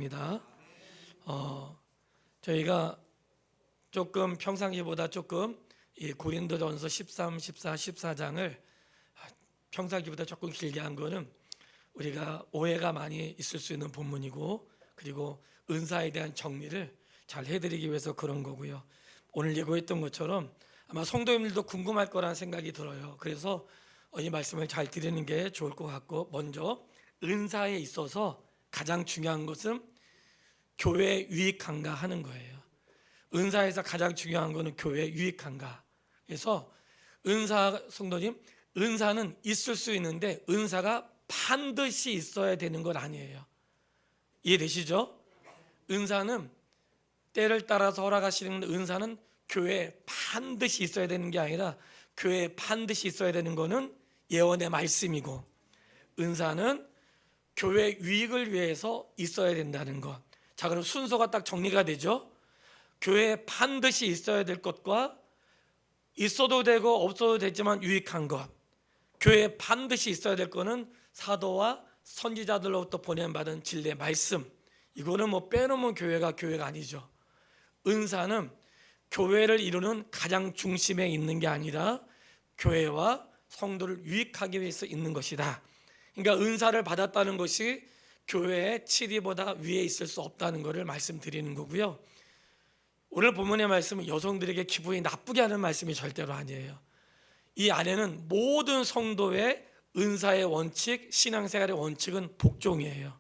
입니다. 저희가 조금 평상시보다 조금 이 고린도전서 13, 14, 14장을 평상시보다 조금 길게 한 거는 우리가 오해가 많이 있을 수 있는 본문이고, 그리고 은사에 대한 정리를 잘 해드리기 위해서 그런 거고요. 오늘 예고했던 것처럼 아마 성도님들도 궁금할 거라는 생각이 들어요. 그래서 이 말씀을 잘 드리는 게 좋을 것 같고, 먼저 은사에 있어서 가장 중요한 것은 교회에 유익한가 하는 거예요. 은사에서 가장 중요한 것은 교회에 유익한가. 그래서 은사, 성도님, 은사는 있을 수 있는데 은사가 반드시 있어야 되는 건 아니에요. 이해되시죠? 은사는 때를 따라서 허락하시는 은사는 교회에 반드시 있어야 되는 게 아니라, 교회에 반드시 있어야 되는 것은 예언의 말씀이고, 은사는 교회 유익을 위해서 있어야 된다는 것. 자, 그럼 순서가 딱 정리가 되죠? 교회에 반드시 있어야 될 것과 있어도 되고 없어도 되지만 유익한 것. 교회에 반드시 있어야 될 것은 사도와 선지자들로부터 보냄받은 진리의 말씀. 이거는 뭐 빼놓으면 교회가 아니죠. 은사는 교회를 이루는 가장 중심에 있는 게 아니라 교회와 성도를 유익하기 위해서 있는 것이다. 그러니까 은사를 받았다는 것이 교회의 치리보다 위에 있을 수 없다는 것을 말씀드리는 거고요. 오늘 본문의 말씀은 여성들에게 기분이 나쁘게 하는 말씀이 절대로 아니에요. 이 안에는 모든 성도의 은사의 원칙, 신앙생활의 원칙은 복종이에요.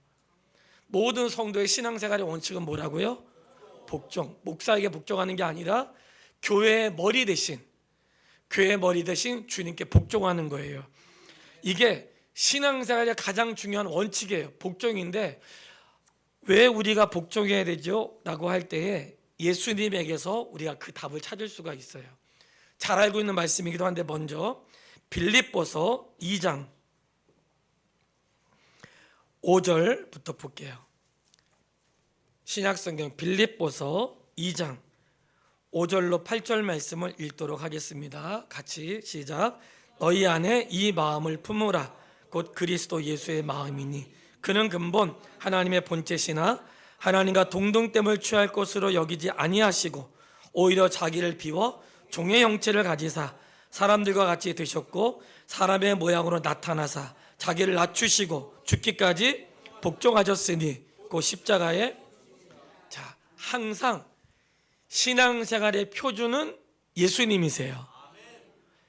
모든 성도의 신앙생활의 원칙은 뭐라고요? 복종. 목사에게 복종하는 게 아니라 교회의 머리 대신 주님께 복종하는 거예요. 이게 신앙생활의 가장 중요한 원칙이에요. 복종인데, 왜 우리가 복종해야 되죠? 라고 할 때에 예수님에게서 우리가 그 답을 찾을 수가 있어요. 잘 알고 있는 말씀이기도 한데, 먼저 빌립보서 2장 5절부터 볼게요. 신약성경 빌립보서 2장 5절로 8절 말씀을 읽도록 하겠습니다. 같이 시작. 너희 안에 이 마음을 품으라. 곧 그리스도 예수의 마음이니 그는 근본 하나님의 본체시나 하나님과 동등됨을 취할 것으로 여기지 아니하시고 오히려 자기를 비워 종의 형체를 가지사 사람들과 같이 되셨고 사람의 모양으로 나타나사 자기를 낮추시고 죽기까지 복종하셨으니 그 십자가에. 자, 항상 신앙생활의 표준은 예수님이세요.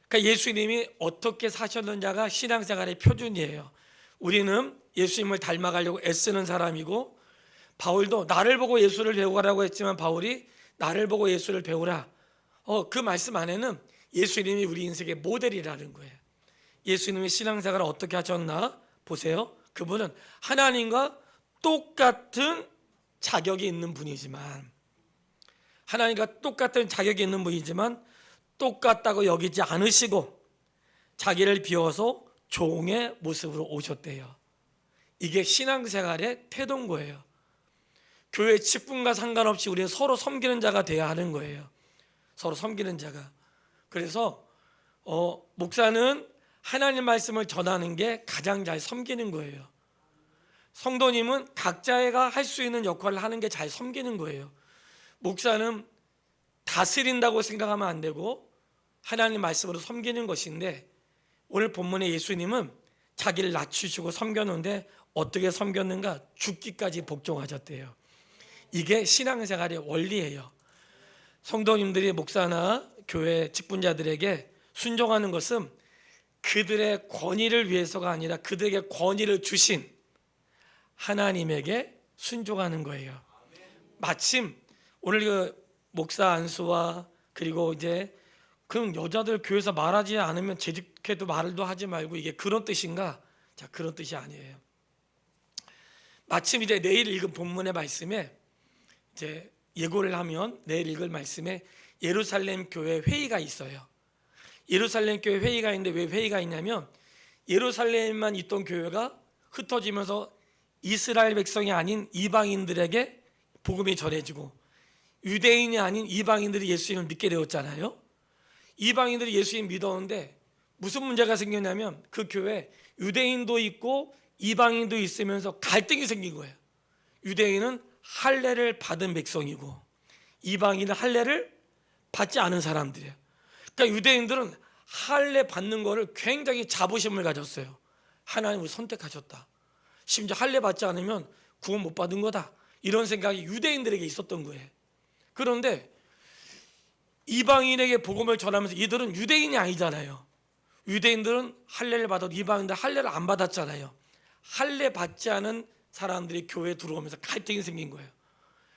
그러니까 예수님이 어떻게 사셨는지가 신앙생활의 표준이에요. 우리는 예수님을 닮아가려고 애쓰는 사람이고, 바울도 나를 보고 예수를 배우라고 했지만 바울이 나를 보고 예수를 배우라. 그 말씀 안에는 예수님이 우리 인생의 모델이라는 거예요. 예수님이 신앙생활을 어떻게 하셨나 보세요. 그분은 하나님과 똑같은 자격이 있는 분이지만, 똑같다고 여기지 않으시고 자기를 비워서 종의 모습으로 오셨대요. 이게 신앙생활의 태도인 거예요. 교회 직분과 상관없이 우리는 서로 섬기는 자가 돼야 하는 거예요. 서로 섬기는 자가. 그래서 목사는 하나님 말씀을 전하는 게 가장 잘 섬기는 거예요. 성도님은 각자가 할 수 있는 역할을 하는 게 잘 섬기는 거예요. 목사는 다스린다고 생각하면 안 되고 하나님 말씀으로 섬기는 것인데, 오늘 본문의 예수님은 자기를 낮추시고 섬겼는데 어떻게 섬겼는가? 죽기까지 복종하셨대요. 이게 신앙생활의 원리예요. 성도님들이 목사나 교회 직분자들에게 순종하는 것은 그들의 권위를 위해서가 아니라 그들에게 권위를 주신 하나님에게 순종하는 거예요. 마침 오늘 그 목사 안수와 그리고 이제 그럼 여자들 교회에서 말하지 않으면 재직해도 말도 하지 말고, 이게 그런 뜻인가? 자, 그런 뜻이 아니에요. 마침 이제 내일 읽은 본문의 말씀에 이제 예고를 하면 내일 읽을 말씀에 예루살렘 교회 회의가 있어요. 예루살렘 교회 회의가 있는데 왜 회의가 있냐면, 예루살렘만 있던 교회가 흩어지면서 이스라엘 백성이 아닌 이방인들에게 복음이 전해지고, 유대인이 아닌 이방인들이 예수님을 믿게 되었잖아요. 이방인들이 예수님 믿었는데 무슨 문제가 생겼냐면, 그 교회 유대인도 있고 이방인도 있으면서 갈등이 생긴 거예요. 유대인은 할례를 받은 백성이고 이방인은 할례를 받지 않은 사람들이에요. 그러니까 유대인들은 할례 받는 거를 굉장히 자부심을 가졌어요. 하나님을 선택하셨다. 심지어 할례 받지 않으면 구원 못 받은 거다. 이런 생각이 유대인들에게 있었던 거예요. 그런데 이방인에게 복음을 전하면서 이들은 유대인이 아니잖아요. 유대인들은 할례를 받아도 이방인들 할례를 안 받았잖아요. 할례 받지 않은 사람들이 교회에 들어오면서 갈등이 생긴 거예요.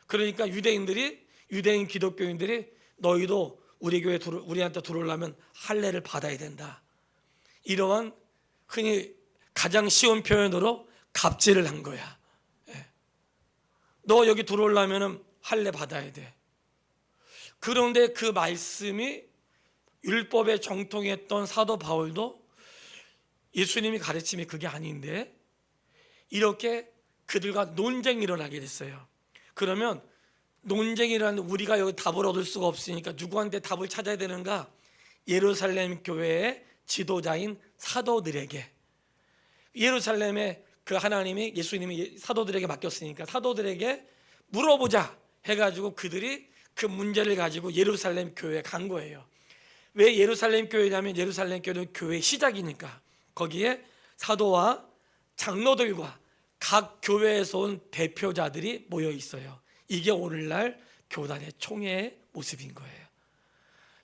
그러니까 유대인 기독교인들이 너희도 우리 교회에 우리한테 들어오려면 할례를 받아야 된다. 이러한 흔히 가장 쉬운 표현으로 갑질을 한 거야. 너 여기 들어오려면 할례 받아야 돼. 그런데 그 말씀이 율법에 정통했던 사도 바울도 예수님이 가르침이 그게 아닌데 이렇게 그들과 논쟁이 일어나게 됐어요. 그러면 논쟁이 일어나는데 우리가 여기 답을 얻을 수가 없으니까 누구한테 답을 찾아야 되는가? 예루살렘 교회의 지도자인 사도들에게, 예루살렘에 그 하나님이 예수님이 사도들에게 맡겼으니까 사도들에게 물어보자 해가지고 그들이 그 문제를 가지고 예루살렘 교회에 간 거예요. 왜 예루살렘 교회냐면 예루살렘 교회는 교회의 시작이니까 거기에 사도와 장로들과 각 교회에서 온 대표자들이 모여 있어요. 이게 오늘날 교단의 총회의 모습인 거예요.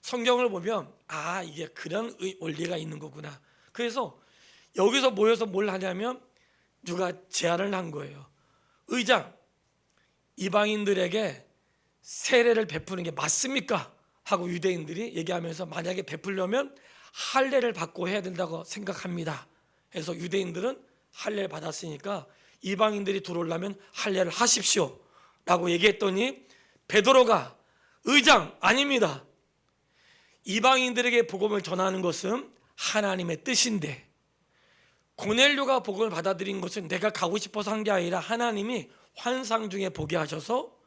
성경을 보면 이게 그런 원리가 있는 거구나. 그래서 여기서 모여서 뭘 하냐면 누가 제안을 한 거예요. 의장, 이방인들에게 세례를 베푸는 게 맞습니까? 하고 유대인들이 얘기하면서 만약에 베풀려면 할례를 받고 해야 된다고 생각합니다. 그래서 유대인들은 할례를 받았으니까 이방인들이 들어오려면 할례를 하십시오 라고 얘기했더니 베드로가 의장 아닙니다. 이방인들에게 복음을 전하는 것은 하나님의 뜻인데 고넬료가 복음을 받아들인 것은 내가 가고 싶어서 한 게 아니라 하나님이 환상 중에 보게 하셔서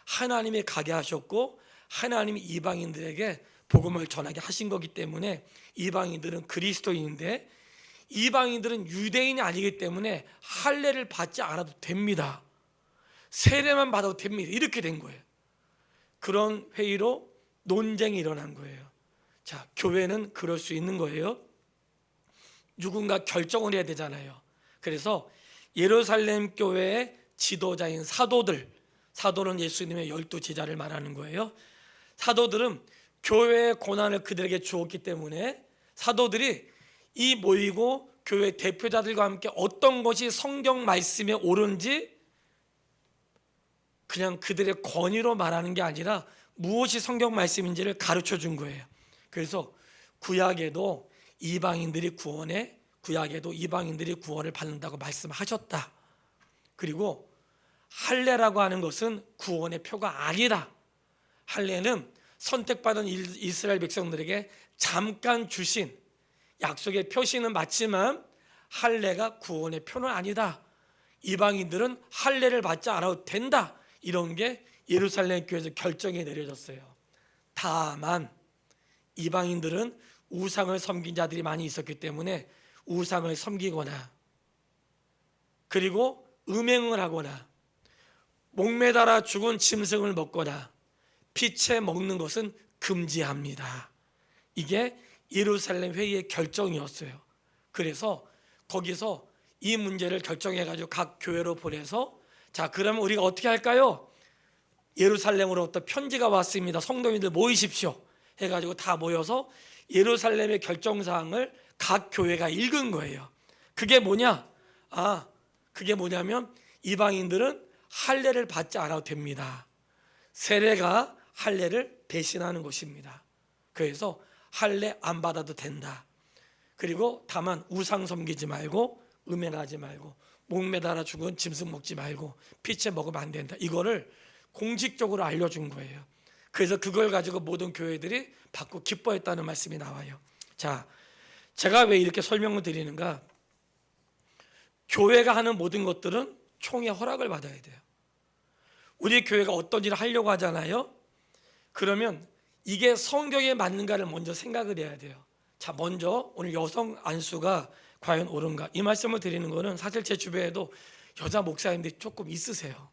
하나님이 가게 하셨고 하나님이 이방인들에게 복음을 전하게 하신 거기 때문에 이방인들은 그리스도인인데 이방인들은 유대인이 아니기 때문에 할례를 받지 않아도 됩니다. 세례만 받아도 됩니다. 이렇게 된 거예요. 그런 회의로 논쟁이 일어난 거예요. 자, 교회는 그럴 수 있는 거예요. 누군가 결정을 해야 되잖아요. 그래서 예루살렘 교회의 지도자인 사도는 예수님의 12제자를 말하는 거예요. 사도들은 교회의 고난을 그들에게 주었기 때문에 사도들이 이 모이고 교회 대표자들과 함께 어떤 것이 성경 말씀에 옳은지 그냥 그들의 권위로 말하는 게 아니라 무엇이 성경 말씀인지를 가르쳐 준 거예요. 그래서 구약에도 이방인들이 구원을 받는다고 말씀하셨다. 그리고 할례라고 하는 것은 구원의 표가 아니다. 할례는 선택받은 이스라엘 백성들에게 잠깐 주신 약속의 표시는 맞지만 할례가 구원의 표는 아니다. 이방인들은 할례를 받지 않아도 된다. 이런 게 예루살렘 교회에서 결정이 내려졌어요. 다만 이방인들은 우상을 섬긴 자들이 많이 있었기 때문에 우상을 섬기거나 그리고 음행을 하거나 목매달아 죽은 짐승을 먹거나 피채 먹는 것은 금지합니다. 이게 예루살렘 회의의 결정이었어요. 그래서 거기서 이 문제를 결정해가지고 각 교회로 보내서 자, 그러면 우리가 어떻게 할까요? 예루살렘으로부터 편지가 왔습니다. 성도님들 모이십시오. 해가지고 다 모여서 예루살렘의 결정사항을 각 교회가 읽은 거예요. 그게 뭐냐? 그게 뭐냐면 이방인들은 할례를 받지 않아도 됩니다. 세례가 할례를 대신하는 것입니다. 그래서 할례 안 받아도 된다. 그리고 다만 우상 섬기지 말고 음행하지 말고 목매달아 죽은 짐승 먹지 말고 피채 먹으면 안 된다. 이거를 공식적으로 알려준 거예요. 그래서 그걸 가지고 모든 교회들이 받고 기뻐했다는 말씀이 나와요. 자, 제가 왜 이렇게 설명을 드리는가? 교회가 하는 모든 것들은 총회 허락을 받아야 돼요. 우리 교회가 어떤 일을 하려고 하잖아요. 그러면 이게 성경에 맞는가를 먼저 생각을 해야 돼요. 자, 먼저 오늘 여성 안수가 과연 옳은가? 이 말씀을 드리는 거는 사실 제 주변에도 여자 목사님들이 조금 있으세요.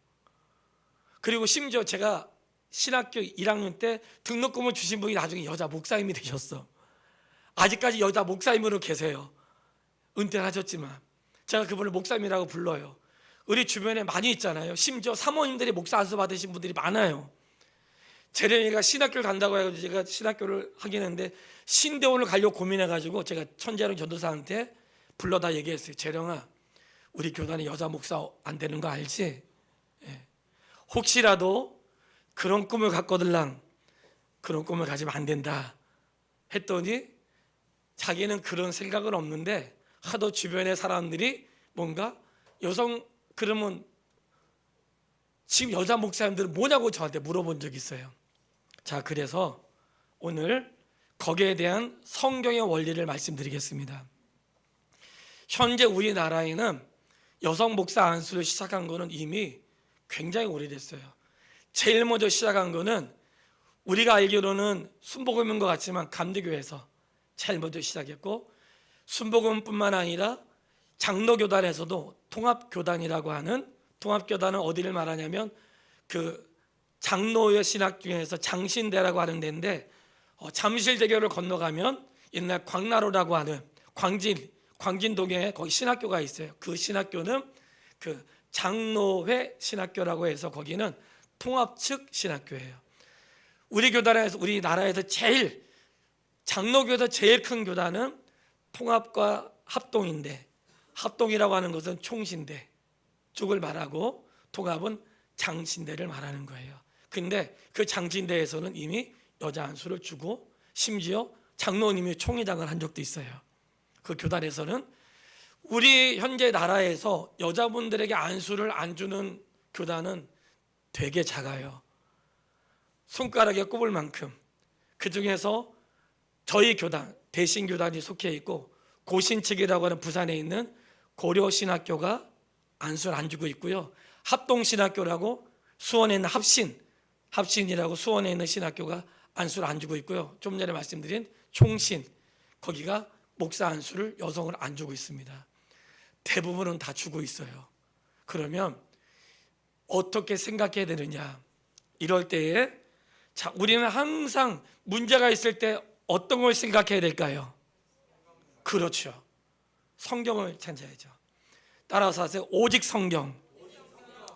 그리고 심지어 제가 신학교 1학년 때 등록금을 주신 분이 나중에 여자 목사님이 되셨어. 아직까지 여자 목사님으로 계세요. 은퇴를 하셨지만 제가 그분을 목사님이라고 불러요. 우리 주변에 많이 있잖아요. 심지어 사모님들이 목사 안수 받으신 분들이 많아요. 재령이가 신학교를 간다고 해서 제가 신학교를 하긴 했는데 신대원을 가려고 고민해가지고 제가 천재령 전도사한테 불러다 얘기했어요. 재령아, 우리 교단에 여자 목사 안 되는 거 알지? 예. 혹시라도 그런 꿈을 갖거들랑 그런 꿈을 가지면 안 된다 했더니 자기는 그런 생각은 없는데 하도 주변의 사람들이 뭔가 여성 그러면 지금 여자 목사님들은 뭐냐고 저한테 물어본 적이 있어요. 자, 그래서 오늘 거기에 대한 성경의 원리를 말씀드리겠습니다. 현재 우리나라에는 여성 목사 안수를 시작한 거는 이미 굉장히 오래됐어요. 제일 먼저 시작한 거는 우리가 알기로는 순복음인 것 같지만 감리교에서 제일 먼저 시작했고, 순복음뿐만 아니라 장로교단에서도 통합교단이라고 하는, 통합교단은 어디를 말하냐면 그 장로의 신학 중에서 장신대라고 하는 데인데, 잠실대교를 건너가면 옛날 광나루라고 하는 광진동에 거기 신학교가 있어요. 그 신학교는 그 장로회 신학교라고 해서 거기는 통합 측 신학교예요. 우리나라에서 제일 장로교에서 제일 큰 교단은 통합과 합동인데, 합동이라고 하는 것은 총신대 쪽을 말하고 통합은 장신대를 말하는 거예요. 근데 그 장신대에서는 이미 여자 안수를 주고 심지어 장로님이 총회장을 한 적도 있어요. 그 교단에서는 우리 현재 나라에서 여자분들에게 안수를 안 주는 교단은 되게 작아요. 손가락에 꼽을 만큼. 그 중에서 저희 교단, 대신교단이 속해 있고, 고신측이라고 하는 부산에 있는 고려신학교가 안수를 안 주고 있고요. 합동신학교라고 수원에 있는 합신이라고 수원에 있는 신학교가 안수를 안 주고 있고요. 좀 전에 말씀드린 총신, 거기가 목사 안수를 여성을 안 주고 있습니다. 대부분은 다 주고 있어요. 그러면 어떻게 생각해야 되느냐? 이럴 때에 자, 우리는 항상 문제가 있을 때 어떤 걸 생각해야 될까요? 그렇죠. 성경을 찾아야죠. 따라서 하세요. 오직 성경.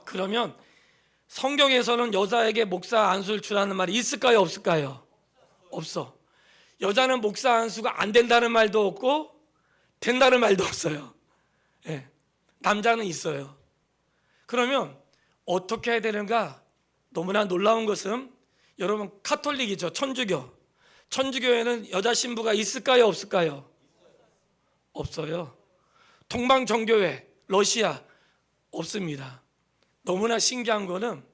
그러면 성경에서는 여자에게 목사 안수를 주라는 말이 있을까요? 없을까요? 없어. 여자는 목사 안수가 안 된다는 말도 없고 된다는 말도 없어요. 예. 남자는 있어요. 그러면 어떻게 해야 되는가? 너무나 놀라운 것은 여러분 카톨릭이죠. 천주교에는 여자 신부가 있을까요? 없을까요? 없어요. 동방정교회 러시아 없습니다. 너무나 신기한 거는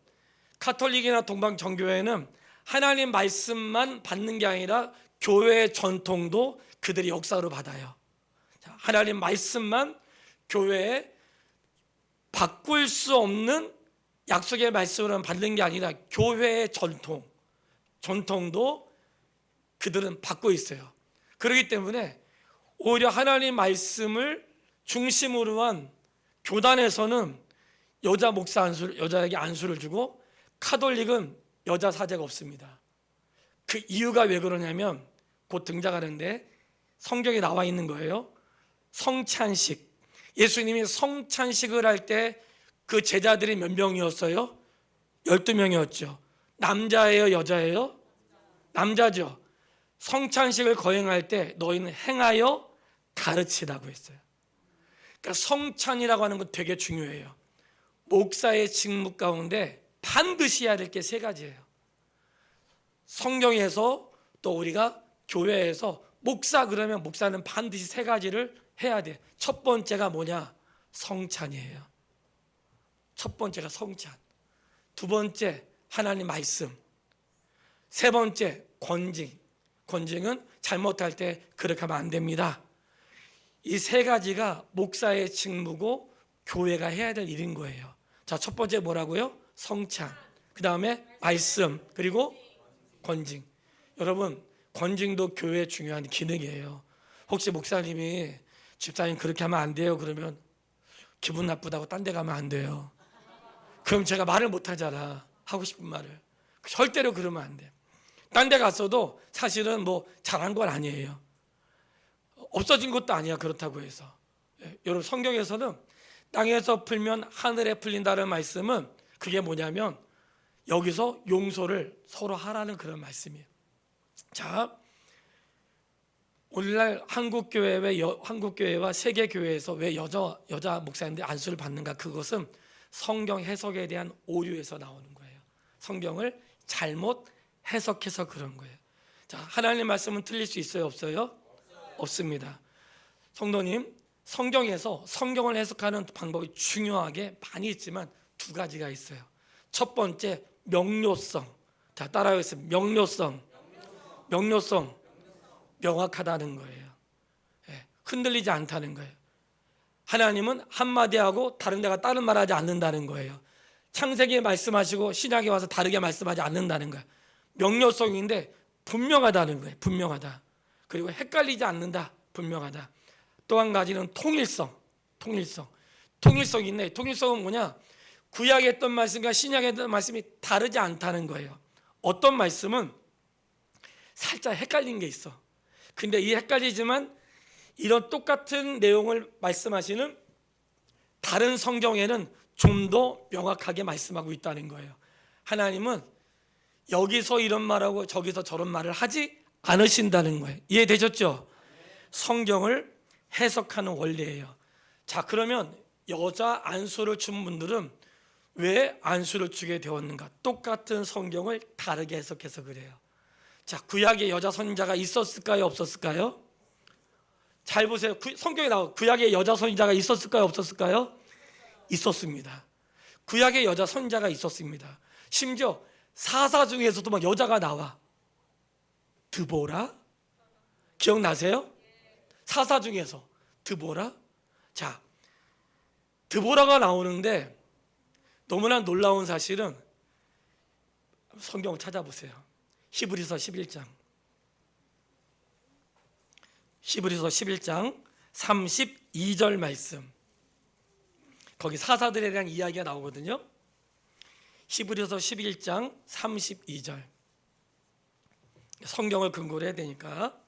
카톨릭이나 동방정교회는 하나님 말씀만 받는 게 아니라 교회의 전통도 그들이 역사로 받아요. 하나님 말씀만 교회에 바꿀 수 없는 약속의 말씀으로 받는 게 아니라 교회의 전통도 그들은 받고 있어요. 그렇기 때문에 오히려 하나님 말씀을 중심으로 한 교단에서는 여자 목사 안수를, 여자에게 안수를 주고 카톨릭은 여자 사제가 없습니다. 그 이유가 왜 그러냐면 곧 등장하는데 성경에 나와 있는 거예요. 성찬식. 예수님이 성찬식을 할 때 그 제자들이 몇 명이었어요? 12명이었죠. 남자예요? 여자예요? 남자죠. 성찬식을 거행할 때 너희는 행하여 가르치라고 했어요. 그러니까 성찬이라고 하는 건 되게 중요해요. 목사의 직무 가운데 반드시 해야 될 게 세 가지예요. 성경에서 또 우리가 교회에서 목사 그러면 목사는 반드시 세 가지를 해야 돼. 첫 번째가 뭐냐? 성찬이에요. 첫 번째가 성찬. 두 번째 하나님 말씀. 세 번째 권징. 권징은 잘못할 때 그렇게 하면 안 됩니다. 이 세 가지가 목사의 직무고 교회가 해야 될 일인 거예요. 자, 첫 번째 뭐라고요? 성찬. 그 다음에 말씀. 그리고 권징. 여러분, 권징도 교회의 중요한 기능이에요. 혹시 목사님이 집사님 그렇게 하면 안 돼요 그러면 기분 나쁘다고 딴 데 가면 안 돼요. 그럼 제가 말을 못 하잖아. 하고 싶은 말을. 절대로 그러면 안 돼. 딴 데 갔어도 사실은 뭐 잘한 건 아니에요. 없어진 것도 아니야, 그렇다고 해서. 여러분, 성경에서는 땅에서 풀면 하늘에 풀린다는 말씀은 그게 뭐냐면 여기서 용서를 서로 하라는 그런 말씀이에요. 자, 오늘날 한국교회와 세계교회에서 왜 여자 목사님들이 안수를 받는가? 그것은 성경 해석에 대한 오류에서 나오는 거예요. 성경을 잘못 해석해서 그런 거예요. 자, 하나님 말씀은 틀릴 수 있어요, 없어요? 없습니다. 성도님, 성경에서 성경을 해석하는 방법이 중요하게 많이 있지만 두 가지가 있어요. 첫 번째, 명료성. 자, 따라하겠습니다. 명료성. 명확하다는 거예요. 흔들리지 않다는 거예요. 하나님은 한마디 하고 다른 데가 다른 말하지 않는다는 거예요. 창세기에 말씀하시고 신약에 와서 다르게 말씀하지 않는다는 거예요. 명료성인데 분명하다는 거예요. 분명하다. 그리고 헷갈리지 않는다. 분명하다. 또 한 가지는 통일성인데, 통일성은 뭐냐? 구약에 했던 말씀과 신약에 했던 말씀이 다르지 않다는 거예요. 어떤 말씀은 살짝 헷갈린 게 있어. 근데 이 헷갈리지만 이런 똑같은 내용을 말씀하시는 다른 성경에는 좀 더 명확하게 말씀하고 있다는 거예요. 하나님은 여기서 이런 말하고 저기서 저런 말을 하지 않으신다는 거예요. 이해되셨죠? 성경을 해석하는 원리예요. 자, 그러면 여자 안수를 준 분들은 왜 안수를 주게 되었는가? 똑같은 성경을 다르게 해석해서 그래요. 자, 구약에 여자 선지자가 있었을까요, 없었을까요? 잘 보세요. 성경에 나와. 구약에 여자 선지자가 있었을까요, 없었을까요? 있었습니다. 구약에 여자 선지자가 있었습니다. 심지어 사사 중에서도 막 여자가 나와. 드보라? 기억나세요? 사사 중에서 드보라? 자, 드보라가 나오는데 너무나 놀라운 사실은 성경을 찾아보세요. 히브리서 11장 32절 말씀, 거기 사사들에 대한 이야기가 나오거든요. 히브리서 11장 32절. 성경을 근거로 해야 되니까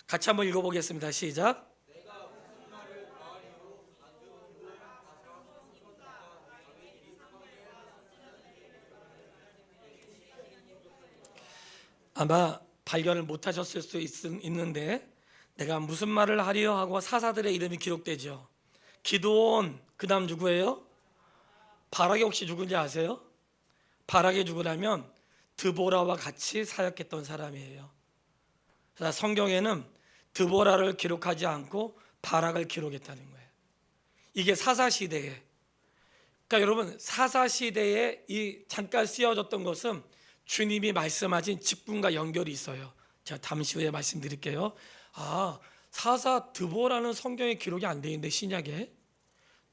같이 한번 읽어보겠습니다. 시작. 아마 발견을 못하셨을 수 있는데 내가 무슨 말을 하리요 하고 사사들의 이름이 기록되죠. 기드온, 그 다음 누구예요? 바락이 혹시 누군지 아세요? 바락이 누구냐면 드보라와 같이 사역했던 사람이에요. 그래서 성경에는 드보라를 기록하지 않고 바락을 기록했다는 거예요. 이게 사사시대에, 그러니까 여러분, 사사시대에 이 잠깐 쓰여졌던 것은 주님이 말씀하신 직분과 연결이 있어요. 제가 잠시 후에 말씀드릴게요. 사사 드보라는 성경에 기록이 안 되어 있는데 신약에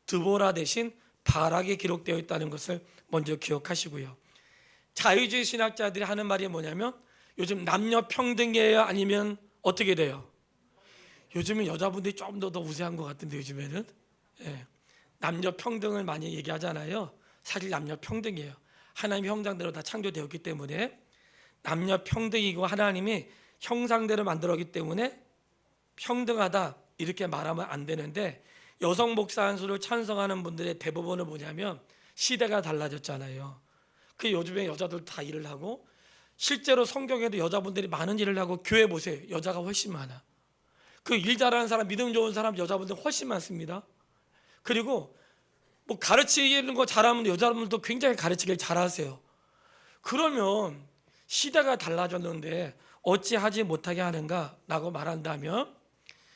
드보라 대신 바락에 기록되어 있다는 것을 먼저 기억하시고요. 자유주의 신학자들이 하는 말이 뭐냐면 요즘 남녀 평등이에요, 아니면 어떻게 돼요? 요즘은 여자분들이 좀 더 우세한 것 같은데 요즘에는 남녀 평등을 많이 얘기하잖아요. 사실 남녀 평등이에요. 하나님의 형상대로 다 창조되었기 때문에 남녀 평등이고 하나님이 형상대로 만들었기 때문에 평등하다 이렇게 말하면 안 되는데, 여성 목사 안수를 찬성하는 분들의 대부분은 뭐냐면 시대가 달라졌잖아요. 그 요즘에 여자들 다 일을 하고, 실제로 성경에도 여자분들이 많은 일을 하고, 교회 보세요. 여자가 훨씬 많아. 그 일 잘하는 사람, 믿음 좋은 사람, 여자분들 훨씬 많습니다. 그리고 뭐 가르치는 거 잘하면 여자분들도 굉장히 가르치기를 잘하세요. 그러면 시대가 달라졌는데 어찌 하지 못하게 하는가라고 말한다면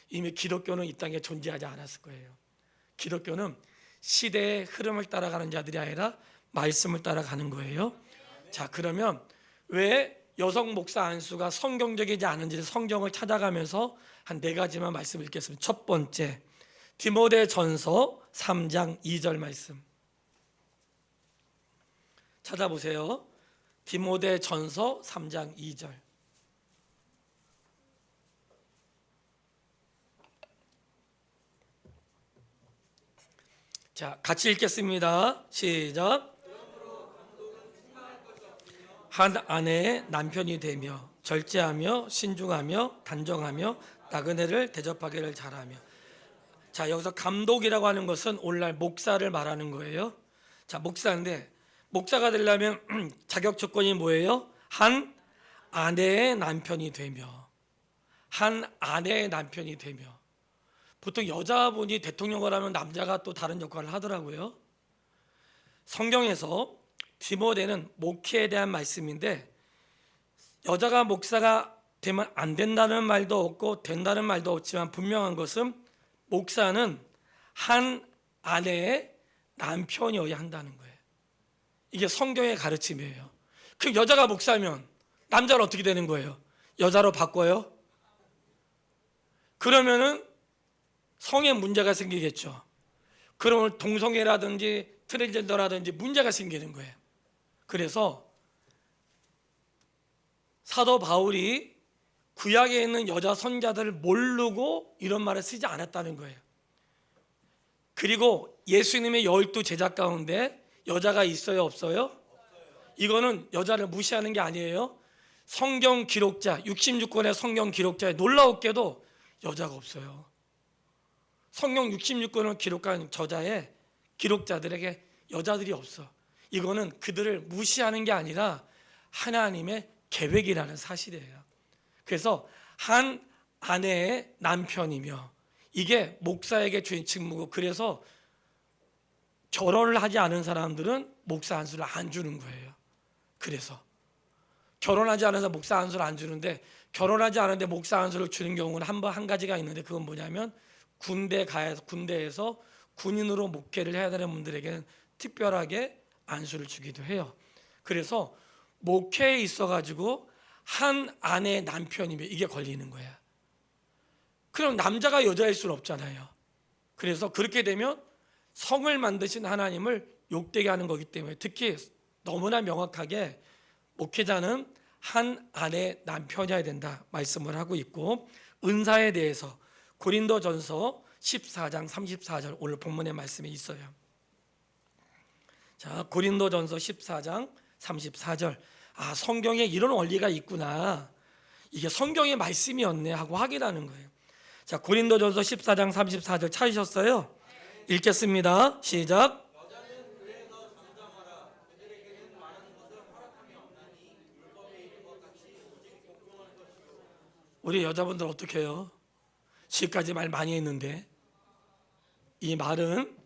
이미 기독교는 이 땅에 존재하지 않았을 거예요. 기독교는 시대의 흐름을 따라가는 자들이 아니라 말씀을 따라가는 거예요. 자, 그러면 왜 여성 목사 안수가 성경적이지 않은지 성경을 찾아가면서 한 4가지만 말씀 읽겠습니다. 첫 번째, 디모데전서 3장 2절 말씀 찾아보세요. 디모데전서 3장 2절. 자, 같이 읽겠습니다. 시작. 한 아내의 남편이 되며 절제하며 신중하며 단정하며 나그네를 대접하기를 잘하며. 자, 여기서 감독이라고 하는 것은 오늘날 목사를 말하는 거예요. 자, 목사인데 목사가 되려면 자격 조건이 뭐예요? 한 아내의 남편이 되며, 한 아내의 남편이 되며. 보통 여자분이 대통령을 하면 남자가 또 다른 역할을 하더라고요. 성경에서 디모데는 목회에 대한 말씀인데, 여자가 목사가 되면 안 된다는 말도 없고 된다는 말도 없지만 분명한 것은 목사는 한 아내의 남편이어야 한다는 거예요. 이게 성경의 가르침이에요. 그럼 여자가 목사면 남자는 어떻게 되는 거예요? 여자로 바꿔요? 그러면은 성에 문제가 생기겠죠. 그러면 동성애라든지 트랜스젠더라든지 문제가 생기는 거예요. 그래서 사도 바울이 구약에 있는 여자 선자들을 모르고 이런 말을 쓰지 않았다는 거예요. 그리고 예수님의 12 제자 가운데 여자가 있어요, 없어요? 이거는 여자를 무시하는 게 아니에요. 성경 기록자, 66권의 성경 기록자에 놀라웠게도 여자가 없어요. 성경 66권을 기록한 저자의 기록자들에게 여자들이 없어. 이거는 그들을 무시하는 게 아니라 하나님의 계획이라는 사실이에요. 그래서 한 아내의 남편이며, 이게 목사에게 주인 직무고, 그래서 결혼을 하지 않은 사람들은 목사 안수를 안 주는 거예요. 그래서 결혼하지 않아서 목사 안수를 안 주는데, 결혼하지 않은데 목사 안수를 주는 경우는 한 가지가 있는데, 그건 뭐냐면 군대에서 군인으로 목회를 해야 되는 분들에게는 특별하게 안수를 주기도 해요. 그래서 목회에 있어가지고 한 아내의 남편이면 이게 걸리는 거야. 그럼 남자가 여자일 수는 없잖아요. 그래서 그렇게 되면 성을 만드신 하나님을 욕되게 하는 거기 때문에, 특히 너무나 명확하게 목회자는 한 아내의 남편이어야 된다 말씀을 하고 있고, 은사에 대해서 고린도전서 14장 34절 오늘 본문의 말씀에 있어요. 자, 고린도전서 14장 34절. 아, 성경에 이런 원리가 있구나, 이게 성경의 말씀이었네 하고 확인하는 거예요. 자, 고린도전서 14장 34절 찾으셨어요? 읽겠습니다. 시작. 우리 여자분들 어떻게 해요? 지금까지 말 많이 했는데, 이 말은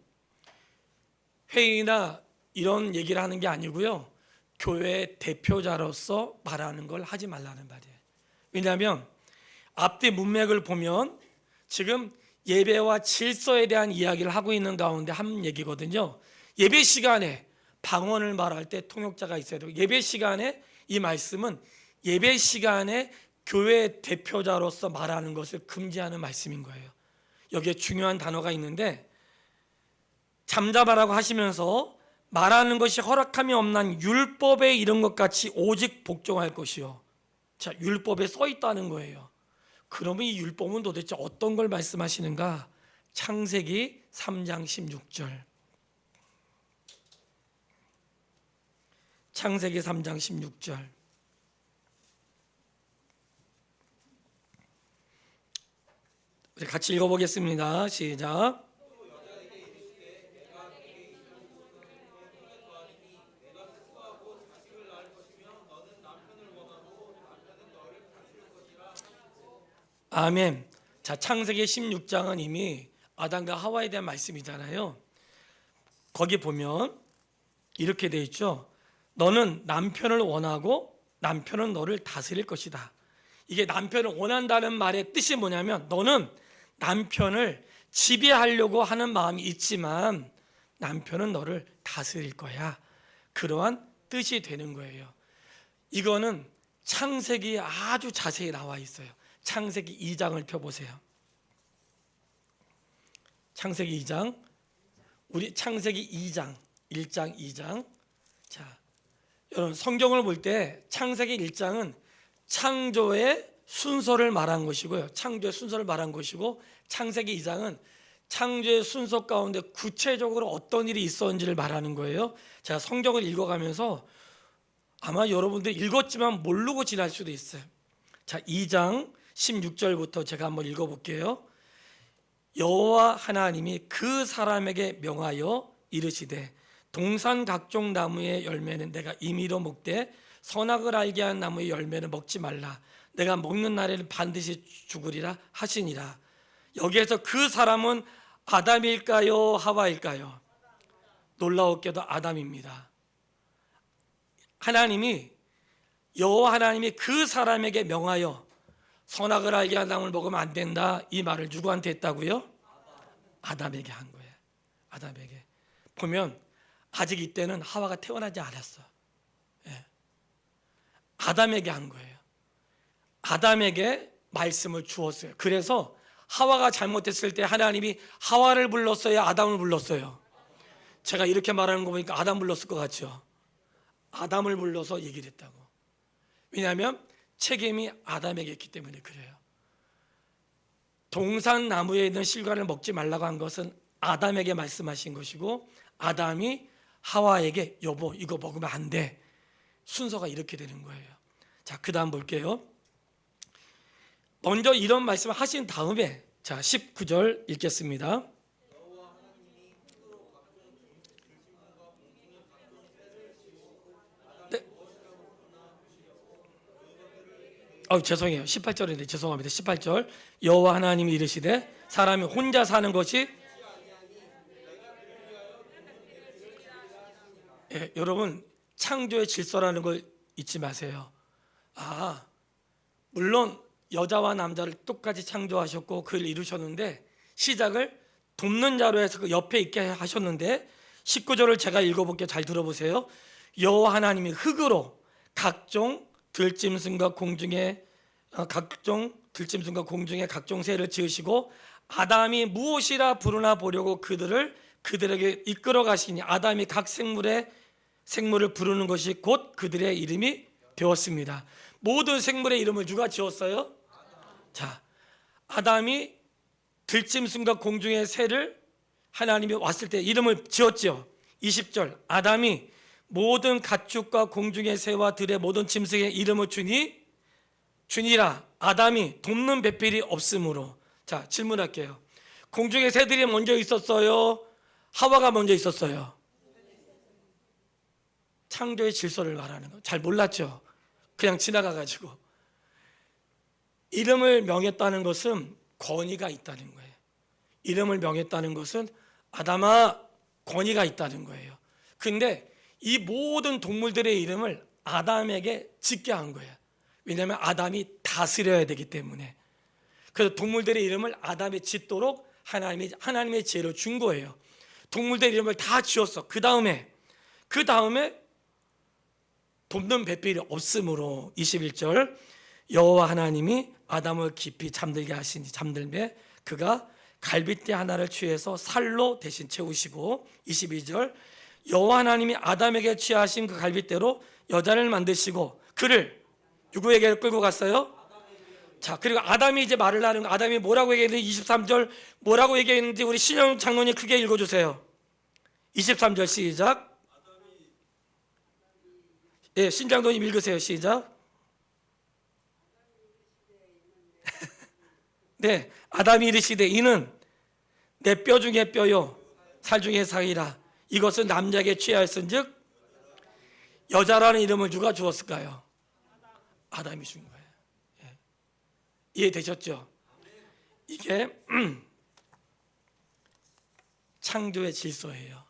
회의나 이런 얘기를 하는 게 아니고요, 교회 대표자로서 말하는 걸 하지 말라는 말이에요. 왜냐하면 앞뒤 문맥을 보면 지금 예배와 질서에 대한 이야기를 하고 있는 가운데 한 얘기거든요. 예배 시간에 방언을 말할 때 통역자가 있어야 되고, 예배 시간에 이 말씀은 예배 시간에 교회 대표자로서 말하는 것을 금지하는 말씀인 거예요. 여기에 중요한 단어가 있는데, 잠잠하라고 하시면서 말하는 것이 허락함이 없는 율법에 이른 것 같이 오직 복종할 것이요. 자, 율법에 써 있다는 거예요. 그러면 이 율법은 도대체 어떤 걸 말씀하시는가? 창세기 3장 16절. 창세기 3장 16절. 우리 같이 읽어보겠습니다. 시작. 아멘. 자, 창세기 16장은 이미 아담과 하와에 대한 말씀이잖아요. 거기 보면 이렇게 돼 있죠. 너는 남편을 원하고 남편은 너를 다스릴 것이다. 이게 남편을 원한다는 말의 뜻이 뭐냐면, 너는 남편을 지배하려고 하는 마음이 있지만 남편은 너를 다스릴 거야. 그러한 뜻이 되는 거예요. 이거는 창세기에 아주 자세히 나와 있어요. 창세기 2장을 펴보세요. 창세기 2장, 우리 창세기 2장, 1장, 2장. 자, 여러분 성경을 볼 때 창세기 1장은 창조의 순서를 말한 것이고요, 창조의 순서를 말한 것이고, 창세기 2장은 창조의 순서 가운데 구체적으로 어떤 일이 있었는지를 말하는 거예요. 제가 성경을 읽어가면서 아마 여러분들 읽었지만 모르고 지날 수도 있어요. 자, 2장 16절부터 제가 한번 읽어볼게요. 여호와 하나님이 그 사람에게 명하여 이르시되 동산 각종 나무의 열매는 내가 임의로 먹되 선악을 알게 하는 나무의 열매는 먹지 말라. 내가 먹는 날에는 반드시 죽으리라 하시니라. 여기에서 그 사람은 아담일까요, 하와일까요? 놀라웠게도 아담입니다. 하나님이, 여호와 하나님이 그 사람에게 명하여 선악을 알게 하는 나무를 먹으면 안 된다, 이 말을 누구한테 했다고요? 아담에게 한 거예요. 아담에게. 보면 아직 이때는 하와가 태어나지 않았어. 예. 아담에게 한 거예요. 아담에게 말씀을 주었어요. 그래서 하와가 잘못했을 때 하나님이 하와를 불렀어요, 아담을 불렀어요? 제가 이렇게 말하는 거 보니까 아담 불렀을 것 같죠? 아담을 불러서 얘기를 했다고. 왜냐하면 책임이 아담에게 있기 때문에 그래요. 동산 나무에 있는 실과를 먹지 말라고 한 것은 아담에게 말씀하신 것이고, 아담이 하와에게 여보 이거 먹으면 안 돼, 순서가 이렇게 되는 거예요. 자, 그 다음 볼게요. 먼저 이런 말씀을 하신 다음에, 자 19절 읽겠습니다. 죄송해요. 18절인데 죄송합니다. 18절. 여호와 하나님이 이르시되 사람이 혼자 사는 것이, 여러분 창조의 질서라는 걸 잊지 마세요. 물론 여자와 남자를 똑같이 창조하셨고 그를 이루셨는데 시작을 돕는 자로 해서 그 옆에 있게 하셨는데, 19절을 제가 읽어볼게요. 잘 들어보세요. 여호와 하나님이 흙으로 각종 들짐승과 공중의 각종 새를 지으시고 아담이 무엇이라 부르나 보려고 그들에게 이끌어 가시니 아담이 각 생물을 부르는 것이 곧 그들의 이름이 되었습니다. 모든 생물의 이름을 누가 지었어요? 자, 아담이 들짐승과 공중의 새를 하나님이 왔을 때 이름을 지었죠. 20절. 아담이 모든 가축과 공중의 새와 들의 모든 짐승의 이름을 주니라. 아담이 돕는 배필이 없으므로. 자, 질문할게요. 공중의 새들이 먼저 있었어요, 하와가 먼저 있었어요? 창조의 질서를 말하는 거 잘 몰랐죠? 그냥 지나가가지고. 이름을 명했다는 것은 권위가 있다는 거예요. 이름을 명했다는 것은 아담아 권위가 있다는 거예요. 근데 이 모든 동물들의 이름을 아담에게 짓게 한 거예요. 왜냐하면 아담이 다스려야 되기 때문에. 그래서 동물들의 이름을 아담이 짓도록 하나님의 지혜를 준 거예요. 동물들의 이름을 다 지었어. 그 다음에 돕는 배필이 없으므로 21절. 여호와 하나님이 아담을 깊이 잠들게 하시니 잠들매 그가 갈빗대 하나를 취해서 살로 대신 채우시고, 22절. 여호와 하나님이 아담에게 취하신 그 갈빗대로 여자를 만드시고 그를 누구에게 끌고 갔어요? 자, 그리고 아담이 이제 말을 하는 거, 아담이 뭐라고 얘기했는지 23절 뭐라고 얘기했는지 우리 신영 장로님 크게 읽어주세요. 23절 시작. 신장로님 읽으세요. 시작. 네, 아담이 이르시되 이는 내 뼈 중에 뼈요 살 중에 살이라. 이것은 남자에게 취하였은즉 여자라는 이름을 누가 주었을까요? 아담이 준 거예요. 이해되셨죠? 이게 창조의 질서예요.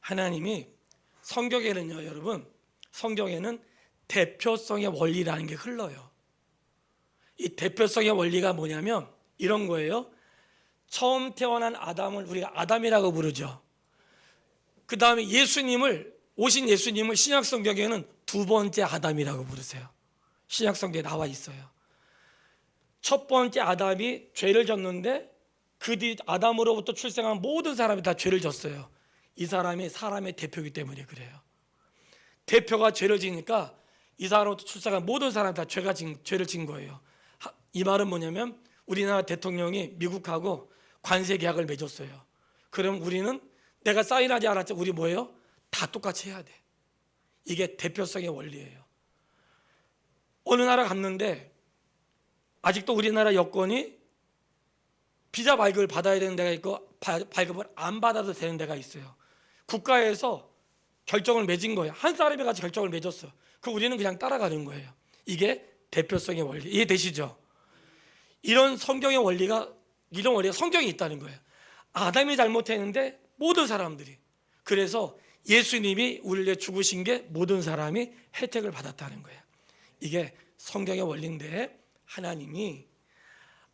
하나님이 성경에는요, 여러분, 성경에는 대표성의 원리라는 게 흘러요. 이 대표성의 원리가 뭐냐면 이런 거예요. 처음 태어난 아담을 우리가 아담이라고 부르죠. 그 다음에 오신 예수님을 신약 성경에는 두 번째 아담이라고 부르세요. 신약 성경에 나와 있어요. 첫 번째 아담이 죄를 졌는데 그 뒤 아담으로부터 출생한 모든 사람이 다 죄를 졌어요. 이 사람이 사람의 대표이기 때문에 그래요. 대표가 죄를 지니까 이 사람으로부터 출생한 모든 사람이 다 죄를 진 거예요. 이 말은 뭐냐면 우리나라 대통령이 미국하고 관세 계약을 맺었어요. 그럼 우리는 내가 사인하지 않았죠. 우리 뭐예요? 다 똑같이 해야 돼. 이게 대표성의 원리예요. 어느 나라 갔는데 아직도 우리나라 여권이 비자 발급을 받아야 되는 데가 있고 발급을 안 받아도 되는 데가 있어요. 국가에서 결정을 맺은 거예요. 한 사람이 같이 결정을 맺었어. 그 우리는 그냥 따라가는 거예요. 이게 대표성의 원리. 이해되시죠? 이런 원리가 성경에 있다는 거예요. 아담이 잘못했는데 모든 사람들이. 그래서 예수님이 우리를 위해 죽으신 게 모든 사람이 혜택을 받았다는 거예요. 이게 성경의 원리인데, 하나님이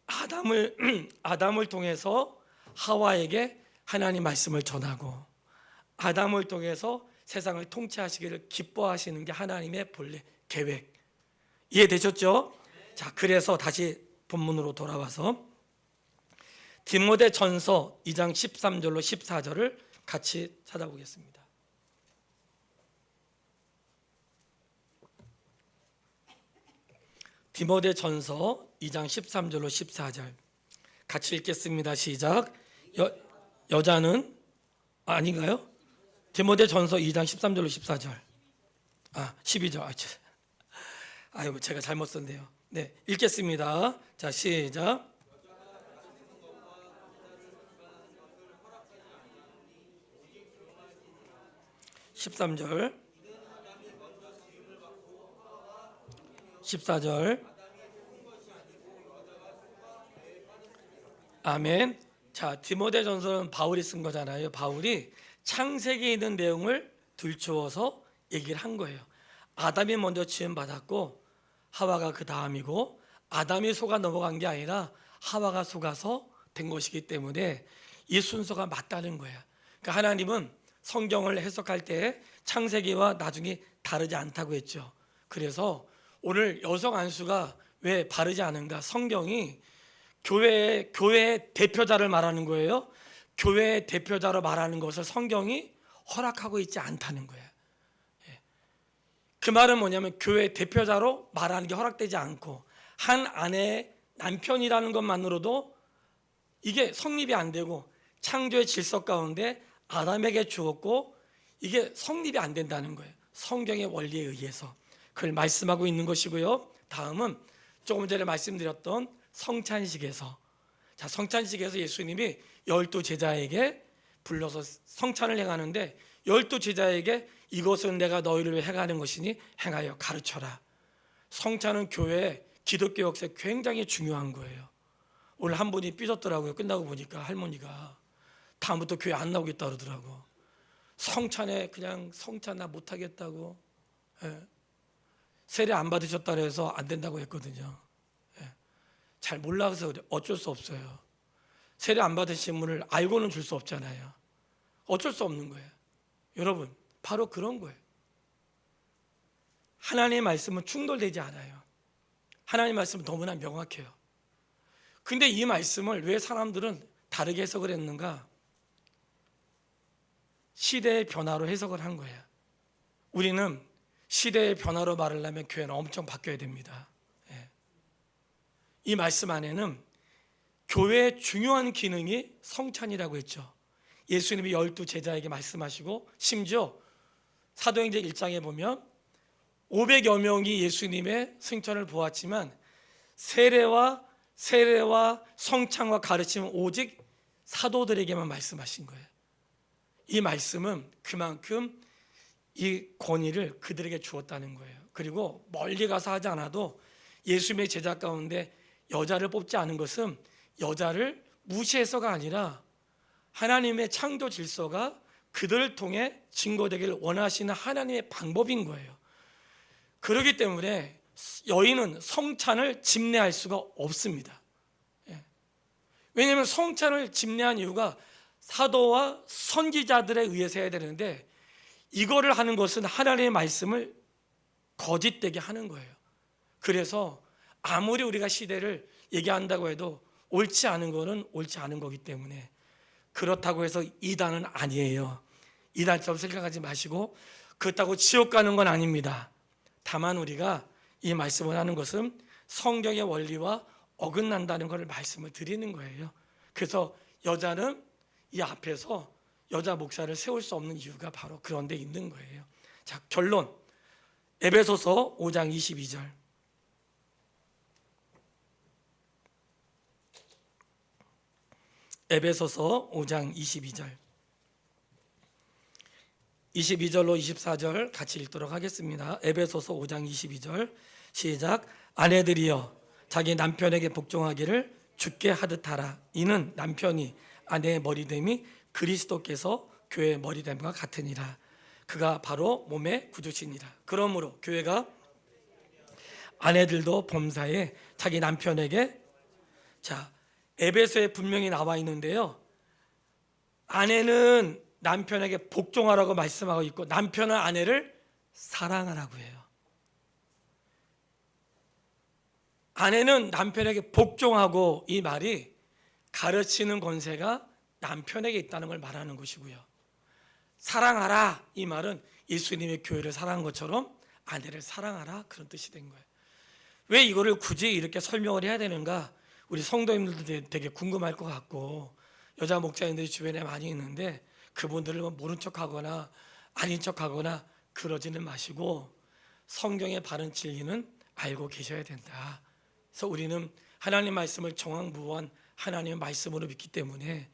아담을 통해서 하와에게 하나님 말씀을 전하고, 아담을 통해서 세상을 통치하시기를 기뻐하시는 게 하나님의 본래 계획. 이해되셨죠? 자, 그래서 다시 본문으로 돌아와서 디모데전서 2장 13절로 14절을 같이 찾아보겠습니다. 디모데전서 2장 13절로 14절 같이 읽겠습니다. 시작. 여자는 아닌가요? 디모데전서 2장 13절로 14절. 12절. 아이고, 제가 잘못 썼네요. 네, 읽겠습니다. 자, 시작. 13절, 14절. 아멘. 자, 디모데전서는 바울이 쓴 거잖아요. 바울이 창세기에 있는 내용을 들추어서 얘기를 한 거예요. 아담이 먼저 지음 받았고 하와가 그 다음이고, 아담이 속아 넘어간 게 아니라 하와가 속아서 된 것이기 때문에 이 순서가 맞다는 거예요. 그러니까 하나님은 성경을 해석할 때 창세기와 나중에 다르지 않다고 했죠. 그래서 오늘 여성 안수가 왜 바르지 않은가? 성경이 교회의 대표자를 말하는 거예요. 교회의 대표자로 말하는 것을 성경이 허락하고 있지 않다는 거예요. 그 말은 뭐냐면 교회의 대표자로 말하는 게 허락되지 않고, 한 아내의 남편이라는 것만으로도 이게 성립이 안 되고, 창조의 질서 가운데 아담에게 주었고 이게 성립이 안 된다는 거예요. 성경의 원리에 의해서 그걸 말씀하고 있는 것이고요. 다음은 조금 전에 말씀드렸던 성찬식에서, 자, 성찬식에서 예수님이 12제자에게 불러서 성찬을 행하는데, 12제자에게 이것은 내가 너희를 위해 행하는 것이니 행하여 가르쳐라. 성찬은 교회 기독교 역사에 굉장히 중요한 거예요. 오늘 한 분이 삐졌더라고요. 끝나고 보니까 할머니가 다음부터 교회 안 나오겠다 그러더라고. 성찬에 그냥 성찬 나 못하겠다고. 세례 안 받으셨다 그래서 안 된다고 했거든요. 잘 몰라서 그래. 어쩔 수 없어요. 세례 안 받으신 분을 알고는 줄 수 없잖아요. 어쩔 수 없는 거예요. 여러분, 바로 그런 거예요. 하나님의 말씀은 충돌되지 않아요. 하나님의 말씀은 너무나 명확해요. 근데 이 말씀을 왜 사람들은 다르게 해석을 했는가? 시대의 변화로 해석을 한 거예요. 우리는 시대의 변화로 말을 하면 교회는 엄청 바뀌어야 됩니다. 이 말씀 안에는 교회의 중요한 기능이 성찬이라고 했죠. 예수님이 12제자에게 말씀하시고, 심지어 사도행전 1장에 보면 500여 명이 예수님의 승천을 보았지만 세례와 성찬과 가르침은 오직 사도들에게만 말씀하신 거예요. 이 말씀은 그만큼 이 권위를 그들에게 주었다는 거예요. 그리고 멀리 가서 하지 않아도 예수님의 제자 가운데 여자를 뽑지 않은 것은 여자를 무시해서가 아니라 하나님의 창조 질서가 그들을 통해 증거되기를 원하시는 하나님의 방법인 거예요. 그렇기 때문에 여인은 성찬을 집례할 수가 없습니다. 왜냐하면 성찬을 집례한 이유가 사도와 선지자들에 의해서 해야 되는데, 이거를 하는 것은 하나님의 말씀을 거짓되게 하는 거예요. 그래서 아무리 우리가 시대를 얘기한다고 해도 옳지 않은 거는 옳지 않은 거기 때문에, 그렇다고 해서 이단은 아니에요. 이단처럼 생각하지 마시고, 그렇다고 지옥 가는 건 아닙니다. 다만 우리가 이 말씀을 하는 것은 성경의 원리와 어긋난다는 것을 말씀을 드리는 거예요. 그래서 여자는 이 앞에서 여자 목사를 세울 수 없는 이유가 바로 그런 데 있는 거예요. 자, 결론. 에베소서 5장 22절. 에베소서 5장 22절. 22절로 24절 같이 읽도록 하겠습니다. 에베소서 5장 22절 시작. 아내들이여 자기 남편에게 복종하기를 주께 하듯 하라. 이는 남편이 아내의 머리됨이 그리스도께서 교회의 머리됨과 같으니라. 그가 바로 몸의 구주시니라. 그러므로 교회가 아내들도 범사에 자기 남편에게, 자, 에베소에 분명히 나와 있는데요, 아내는 남편에게 복종하라고 말씀하고 있고 남편은 아내를 사랑하라고 해요. 아내는 남편에게 복종하고, 이 말이 가르치는 권세가 남편에게 있다는 걸 말하는 것이고요, 사랑하라, 이 말은 예수님의 교회를 사랑한 것처럼 아내를 사랑하라, 그런 뜻이 된 거예요. 왜 이거를 굳이 이렇게 설명을 해야 되는가? 우리 성도님들도 되게 궁금할 것 같고, 여자 목사님들이 주변에 많이 있는데 그분들을 모른 척하거나 아닌 척하거나 그러지는 마시고 성경의 바른 진리는 알고 계셔야 된다. 그래서 우리는 하나님 말씀을 정황무한 하나님의 말씀으로 믿기 때문에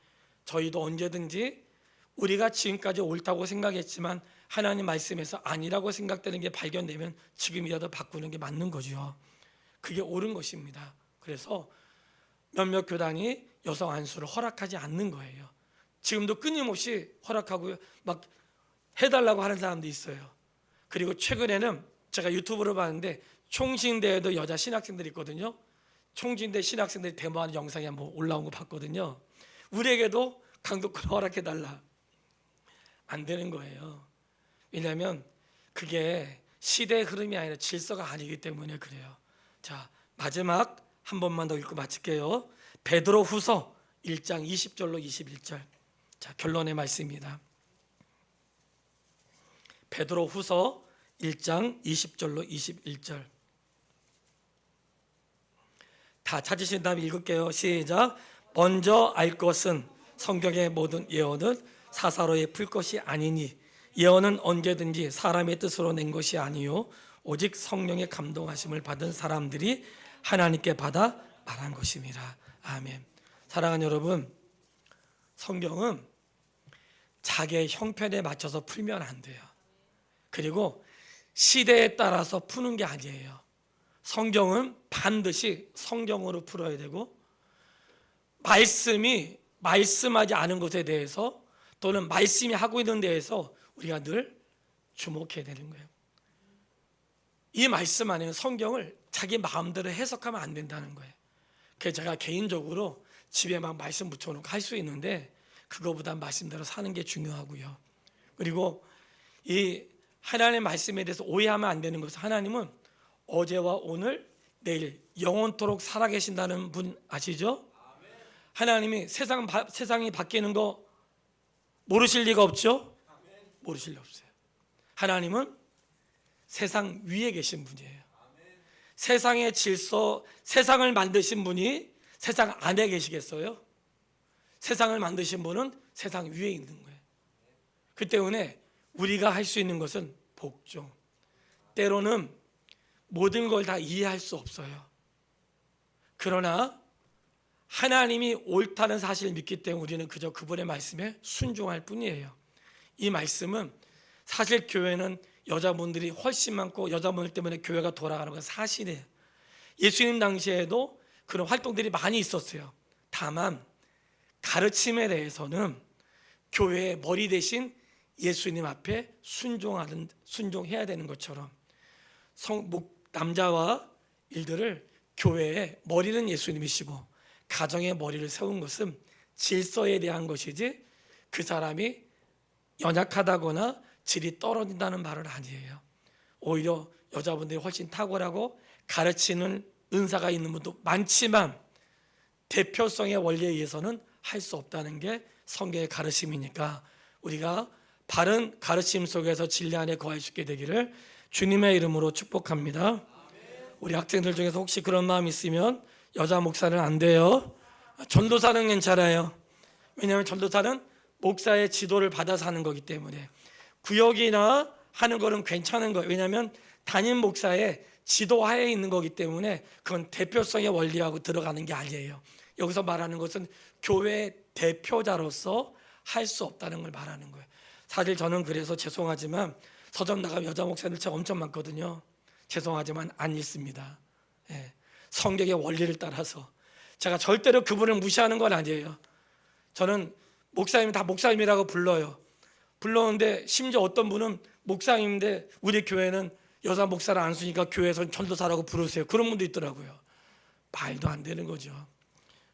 저희도 언제든지 우리가 지금까지 옳다고 생각했지만 하나님 말씀에서 아니라고 생각되는 게 발견되면 지금이라도 바꾸는 게 맞는 거죠. 그게 옳은 것입니다. 그래서 몇몇 교단이 여성 안수를 허락하지 않는 거예요. 지금도 끊임없이 허락하고 막 해달라고 하는 사람도 있어요. 그리고 최근에는 제가 유튜브로 봤는데 총신대에도 여자 신학생들이 있거든요. 총신대 신학생들이 데모하는 영상이 한번 올라온 거 봤거든요. 우리에게도 강독을 허락해달라. 안 되는 거예요. 왜냐하면 그게 시대의 흐름이 아니라 질서가 아니기 때문에 그래요. 자, 마지막 한 번만 더 읽고 마칠게요. 베드로 후서 1장 20절로 21절. 자, 결론의 말씀입니다. 베드로 후서 1장 20절로 21절. 다 찾으신다면 읽을게요. 시작. 먼저 알 것은 성경의 모든 예언은 사사로이 풀 것이 아니니 예언은 언제든지 사람의 뜻으로 낸 것이 아니요 오직 성령의 감동하심을 받은 사람들이 하나님께 받아 말한 것입니다. 아멘. 사랑하는 여러분, 성경은 자기의 형편에 맞춰서 풀면 안 돼요. 그리고 시대에 따라서 푸는 게 아니에요. 성경은 반드시 성경으로 풀어야 되고, 말씀이 말씀하지 않은 것에 대해서 또는 말씀이 하고 있는 데에서 우리가 늘 주목해야 되는 거예요. 이 말씀 안에는 성경을 자기 마음대로 해석하면 안 된다는 거예요. 그래서 제가 개인적으로 집에 막 말씀 붙여놓고 할 수 있는데 그거보다 말씀대로 사는 게 중요하고요. 그리고 이 하나님의 말씀에 대해서 오해하면 안 되는 것은, 하나님은 어제와 오늘 내일 영원토록 살아계신다는 분 아시죠? 하나님이 세상이 바뀌는 거 모르실 리가 없죠? 모르실 리 없어요. 하나님은 세상 위에 계신 분이에요. 세상의 질서, 세상을 만드신 분이 세상 안에 계시겠어요? 세상을 만드신 분은 세상 위에 있는 거예요. 그 때문에 우리가 할 수 있는 것은 복종. 때로는 모든 걸 다 이해할 수 없어요. 그러나 하나님이 옳다는 사실을 믿기 때문에 우리는 그저 그분의 말씀에 순종할 뿐이에요. 이 말씀은 사실 교회는 여자분들이 훨씬 많고 여자분들 때문에 교회가 돌아가는 건 사실이에요. 예수님 당시에도 그런 활동들이 많이 있었어요. 다만 가르침에 대해서는 교회의 머리 대신 예수님 앞에 순종해야 되는 것처럼 남자와 일들을 교회의 머리는 예수님이시고 가정의 머리를 세운 것은 질서에 대한 것이지 그 사람이 연약하다거나 질이 떨어진다는 말은 아니에요. 오히려 여자분들이 훨씬 탁월하고 가르치는 은사가 있는 분도 많지만 대표성의 원리에 의해서는 할 수 없다는 게 성경의 가르침이니까 우리가 바른 가르침 속에서 진리 안에 거할 수 있게 되기를 주님의 이름으로 축복합니다. 우리 학생들 중에서 혹시 그런 마음 있으면 여자 목사는 안 돼요. 전도사는 괜찮아요. 왜냐하면 전도사는 목사의 지도를 받아서 하는 거기 때문에 구역이나 하는 거는 괜찮은 거예요. 왜냐하면 담임 목사의 지도하에 있는 거기 때문에 그건 대표성의 원리하고 들어가는 게 아니에요. 여기서 말하는 것은 교회 대표자로서 할 수 없다는 걸 말하는 거예요. 사실 저는 그래서 죄송하지만 서점 나가면 여자 목사들 책 엄청 많거든요. 죄송하지만 안 읽습니다. 예. 성경의 원리를 따라서 제가 절대로 그분을 무시하는 건 아니에요. 저는 목사님 다 목사님이라고 불러오는데 심지어 어떤 분은 목사님인데 우리 교회는 여자 목사를 안 쓰니까 교회에서는 전도사라고 부르세요. 그런 분도 있더라고요. 말도 안 되는 거죠.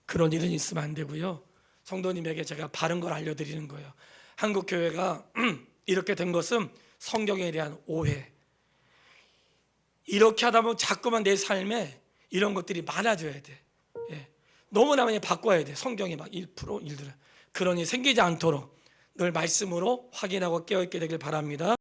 그런 일은 있으면 안 되고요. 성도님에게 제가 바른 걸 알려드리는 거예요. 한국 교회가 이렇게 된 것은 성경에 대한 오해. 이렇게 하다 보면 자꾸만 내 삶에 이런 것들이 많아져야 돼. 예. 너무나 많이 바꿔야 돼. 성경에 막 1%, 1%. 그러니 생기지 않도록 늘 말씀으로 확인하고 깨어있게 되길 바랍니다.